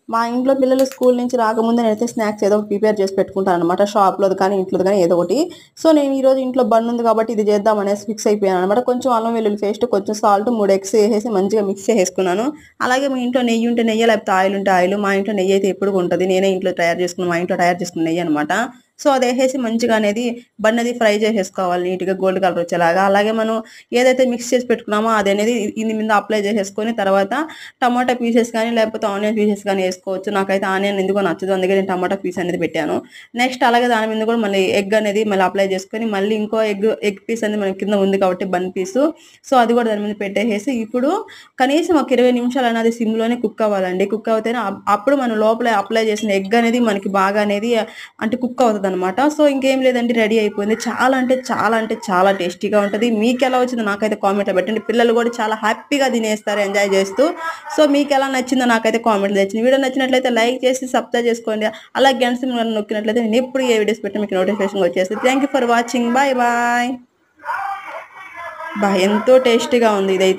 మా ఇంట్లో పిల్లలు స్కూల్ నుంచి రాకముందే నేనైతే స్నాక్స్ ఏదో ఒకటి ప్రిపేర్ చేసి పెట్టుకుంటాననమాట. షాప్‌లోది కానీ, ఇంట్లోది కానీ ఏదో ఒకటి. సో, నేను ఈరోజు ఇంట్లో బన్నుంది కాబట్టి ఇది చేద్దాం అనేసి ఫిక్స్ అయిపోయాననమాట. కొంచెం అల్లం వెల్లుల్లి పేస్ట్, కొంచెం సాల్ట్, 3 ఎగ్స్ ఏసేసి మంచిగా మిక్స్ చేసేసుకున్నాను. అలాగే మీ ఇంట్లో నెయ్యి ఉంటే నెయ్యి, లేకపోతే ఆయిల్ ఉంటే ఆయిల్. మా ఇంట్లో నెయ్యి అయితే ఎప్పుడూ ఉంటది. నేనే ఇంట్లో తయారు చేసుకున్న మా ఇంట్లో తయారు చేసుకున్న నెయ్యనమాట. సో, అదేసేసి మంచిగా అనేది బన్నది ఫ్రై చేసేసుకోవాలి నీట్‌గా గోల్డ్ కలర్ వచ్చేలాగా. అలాగే మనం ఏదైతే మిక్స్ చేసి పెట్టుకున్నామో అదనేది ఇది మీద అప్లై చేసేసుకొని తర్వాత టమాటా పీసెస్ కానీ, లేకపోతే ఆనియన్ పీసెస్ కానీ ఏసుకోవచ్చు. నాకైతే ఆనియన్ ఎందుకో నచ్చదు. అందుకే నేను టమాటా పీస్ అనేది పెట్టాను. నెక్స్ట్ అలాగే దాని మీద కూడా మళ్ళీ ఎగ్ అనేది మళ్ళీ అప్లై చేసుకొని, మళ్ళీ ఇంకో ఎగ్ పీస్ అనేది మన కింద ఉంది కాబట్టి బన్ పీసు. సో, అది కూడా దాని మీద పెట్టేసేసి ఇప్పుడు కనీసం ఒక 20 నిమిషాలు అనేది సిమ్‌లోనే కుక్ అవ్వాలండి. కుక్ అవుతేనే అప్పుడు మనం లోపల అప్లై చేసిన ఎగ్ అనేది మనకి బాగా అనేది అంటే కుక్ అవుతదనమాట. సో, ఇంకేం లేదండి రెడీ అయిపోయింది. చాలా టేస్టీగా ఉంటది. మీకెలా వచ్చిందో నాకైతే కామెంట్‌లో పెట్టండి. పిల్లలు కూడా చాలా హ్యాపీగా తినేస్తారు ఎంజాయ్ చేస్తూ. సో, మీకెలా నచ్చిందో నాకైతే కామెంట్‌లో తెచ్చింది. వీడియో నచ్చినట్లయితే లైక్ చేసి సబ్స్క్రైబ్ చేసుకోండి. అలాగే గంట సింబల్ నొక్కినట్లయితే నేను ఎప్పుడు ఏ వీడియోస్ పెట్టినా మీకు నోటిఫికేషన్ వచ్చేస్తది. Thank you for watching. Bye bye. ఎంతో టేస్టీగా ఉంది ఇదైతే.